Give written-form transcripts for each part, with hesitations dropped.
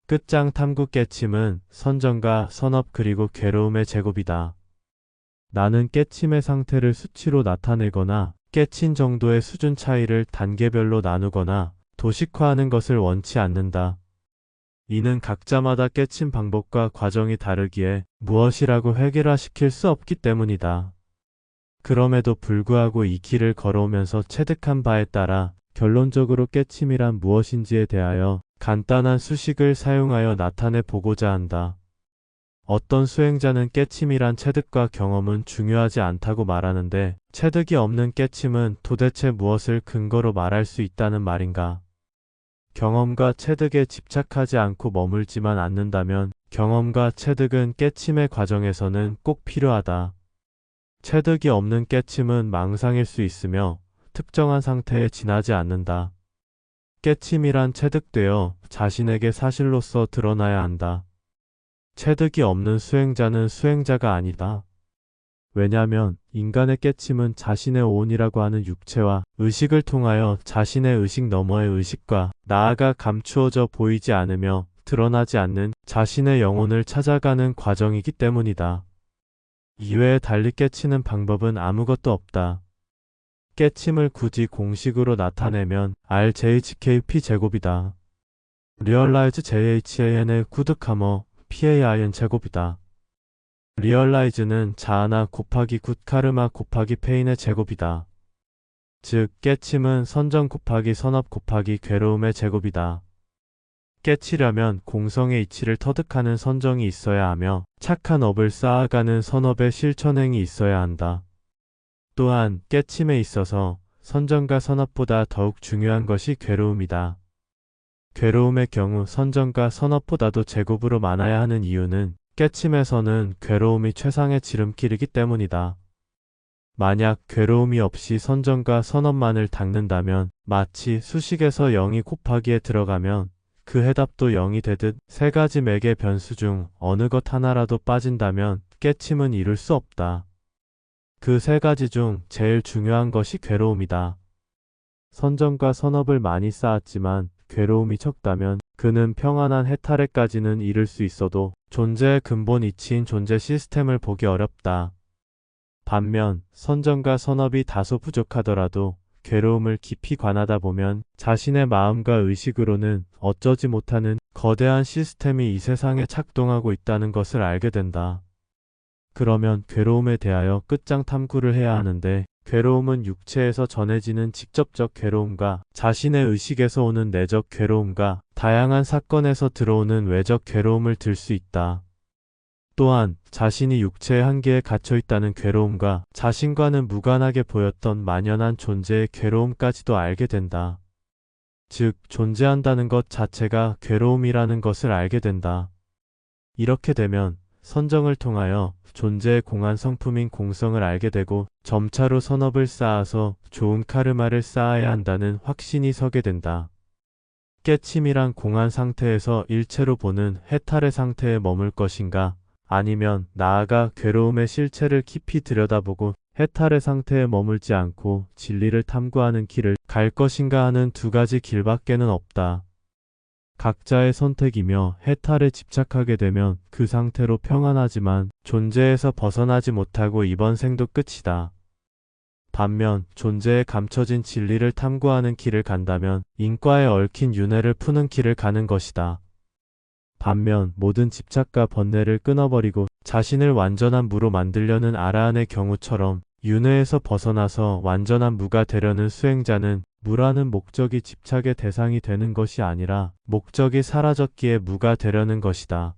끝장 탐구 깨침은 선정과 선업 그리고 괴로움의 제곱이다. 나는 깨침의 상태를 수치로 나타내거나 깨친 정도의 수준 차이를 단계별로 나누거나 도식화하는 것을 원치 않는다. 이는 각자마다 깨침 방법과 과정이 다르기에 무엇이라고 획일화시킬 수 없기 때문이다. 그럼에도 불구하고 이 길을 걸어오면서 체득한 바에 따라 결론적으로 깨침이란 무엇인지에 대하여 간단한 수식을 사용하여 나타내 보고자 한다. 어떤 수행자는 깨침이란 체득과 경험은 중요하지 않다고 말하는데 체득이 없는 깨침은 도대체 무엇을 근거로 말할 수 있다는 말인가? 경험과 체득에 집착하지 않고 머물지만 않는다면 경험과 체득은 깨침의 과정에서는 꼭 필요하다. 체득이 없는 깨침은 망상일 수 있으며 특정한 상태에 지나지 않는다. 깨침이란 체득되어 자신에게 사실로서 드러나야 한다. 체득이 없는 수행자는 수행자가 아니다. 왜냐하면 인간의 깨침은 자신의 오온이라고 하는 육체와 의식을 통하여 자신의 의식 너머의 의식과 나아가 감추어져 보이지 않으며 드러나지 않는 자신의 영혼을 찾아가는 과정이기 때문이다. 이외에 달리 깨치는 방법은 아무것도 없다. 깨침을 굳이 공식으로 나타내면 RJHKP 제곱이다. Realize JHAN의 굿카머 PAIN 제곱이다. Realize는 자아나 곱하기 굿 카르마 곱하기 페인의 제곱이다. 즉 깨침은 선정 곱하기 선업 곱하기 괴로움의 제곱이다. 깨치려면 공성의 이치를 터득하는 선정이 있어야 하며 착한 업을 쌓아가는 선업의 실천행이 있어야 한다. 또한 깨침에 있어서 선정과 선업보다 더욱 중요한 것이 괴로움이다. 괴로움의 경우 선정과 선업보다도 제곱으로 많아야 하는 이유는 깨침에서는 괴로움이 최상의 지름길이기 때문이다. 만약 괴로움이 없이 선정과 선업만을 닦는다면 마치 수식에서 0이 곱하기에 들어가면 그 해답도 0이 되듯 세 가지 맥의 변수 중 어느 것 하나라도 빠진다면 깨침은 이룰 수 없다. 그 세 가지 중 제일 중요한 것이 괴로움이다. 선정과 선업을 많이 쌓았지만 괴로움이 적다면 그는 평안한 해탈에까지는 이를 수 있어도 존재의 근본 이치인 존재 시스템을 보기 어렵다. 반면 선정과 선업이 다소 부족하더라도 괴로움을 깊이 관하다 보면 자신의 마음과 의식으로는 어쩌지 못하는 거대한 시스템이 이 세상에 작동하고 있다는 것을 알게 된다. 그러면 괴로움에 대하여 끝장 탐구를 해야 하는데 괴로움은 육체에서 전해지는 직접적 괴로움과 자신의 의식에서 오는 내적 괴로움과 다양한 사건에서 들어오는 외적 괴로움을 들 수 있다. 또한 자신이 육체의 한계에 갇혀 있다는 괴로움과 자신과는 무관하게 보였던 만연한 존재의 괴로움까지도 알게 된다. 즉, 존재한다는 것 자체가 괴로움이라는 것을 알게 된다. 이렇게 되면 선정을 통하여 존재의 공한 성품인 공성을 알게 되고 점차로 선업을 쌓아서 좋은 카르마를 쌓아야 한다는 확신이 서게 된다. 깨침이란 공한 상태에서 일체로 보는 해탈의 상태에 머물 것인가 아니면 나아가 괴로움의 실체를 깊이 들여다보고 해탈의 상태에 머물지 않고 진리를 탐구하는 길을 갈 것인가 하는 두 가지 길밖에는 없다. 각자의 선택이며 해탈에 집착하게 되면 그 상태로 평안하지만 존재에서 벗어나지 못하고 이번 생도 끝이다. 반면 존재에 감춰진 진리를 탐구하는 길을 간다면 인과에 얽힌 윤회를 푸는 길을 가는 것이다. 반면 모든 집착과 번뇌를 끊어버리고 자신을 완전한 무로 만들려는 아라한의 경우처럼 윤회에서 벗어나서 완전한 무가 되려는 수행자는 무라는 목적이 집착의 대상이 되는 것이 아니라 목적이 사라졌기에 무가 되려는 것이다.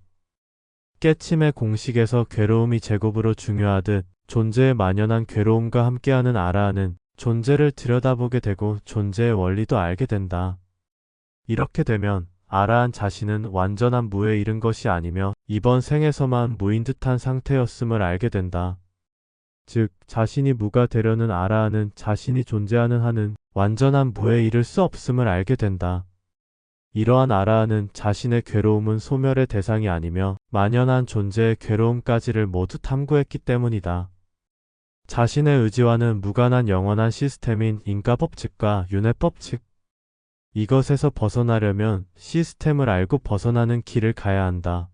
깨침의 공식에서 괴로움이 제곱으로 중요하듯 존재의 만연한 괴로움과 함께하는 아라한은 존재를 들여다보게 되고 존재의 원리도 알게 된다. 이렇게 되면 아라한 자신은 완전한 무에 이른 것이 아니며 이번 생에서만 무인 듯한 상태였음을 알게 된다. 즉 자신이 무가 되려는 아라한은 자신이 존재하는 한은 완전한 무에 이를 수 없음을 알게 된다. 이러한 아라한은 자신의 괴로움은 소멸의 대상이 아니며 만연한 존재의 괴로움까지를 모두 탐구했기 때문이다. 자신의 의지와는 무관한 영원한 시스템인 인과법칙과 윤회법칙, 이것에서 벗어나려면 시스템을 알고 벗어나는 길을 가야 한다.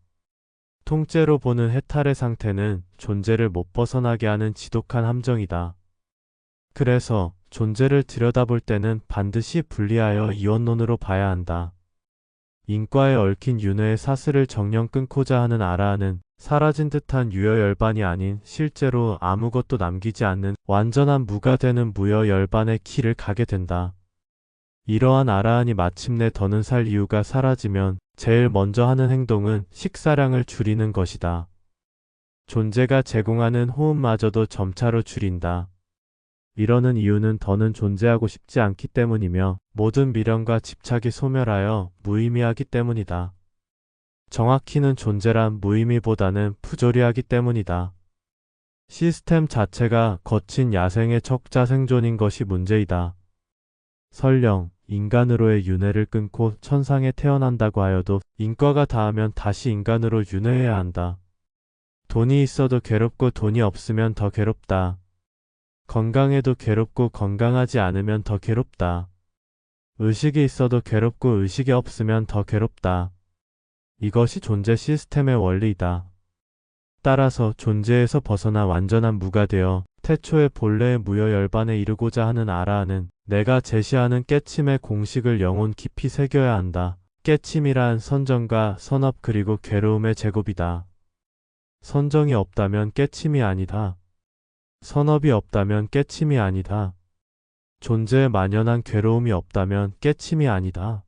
통째로 보는 해탈의 상태는 존재를 못 벗어나게 하는 지독한 함정이다. 그래서 존재를 들여다볼 때는 반드시 분리하여 이원론으로 봐야 한다. 인과에 얽힌 윤회의 사슬을 정령 끊고자 하는 아라한은 사라진 듯한 유여열반이 아닌 실제로 아무것도 남기지 않는 완전한 무가 되는 무여열반의 길을 가게 된다. 이러한 아라한이 마침내 더는 살 이유가 사라지면 제일 먼저 하는 행동은 식사량을 줄이는 것이다. 존재가 제공하는 호흡마저도 점차로 줄인다. 이러는 이유는 더는 존재하고 싶지 않기 때문이며 모든 미련과 집착이 소멸하여 무의미하기 때문이다. 정확히는 존재란 무의미보다는 부조리하기 때문이다. 시스템 자체가 거친 야생의 척자 생존인 것이 문제이다. 설령 인간으로의 윤회를 끊고 천상에 태어난다고 하여도 인과가 닿으면 다시 인간으로 윤회해야 한다. 돈이 있어도 괴롭고 돈이 없으면 더 괴롭다. 건강해도 괴롭고 건강하지 않으면 더 괴롭다. 의식이 있어도 괴롭고 의식이 없으면 더 괴롭다. 이것이 존재 시스템의 원리이다. 따라서 존재에서 벗어나 완전한 무가 되어 태초의 본래의 무여열반에 이르고자 하는 아라한은 내가 제시하는 깨침의 공식을 영혼 깊이 새겨야 한다. 깨침이란 선정과 선업 그리고 괴로움의 제곱이다. 선정이 없다면 깨침이 아니다. 선업이 없다면 깨침이 아니다. 존재에 만연한 괴로움이 없다면 깨침이 아니다.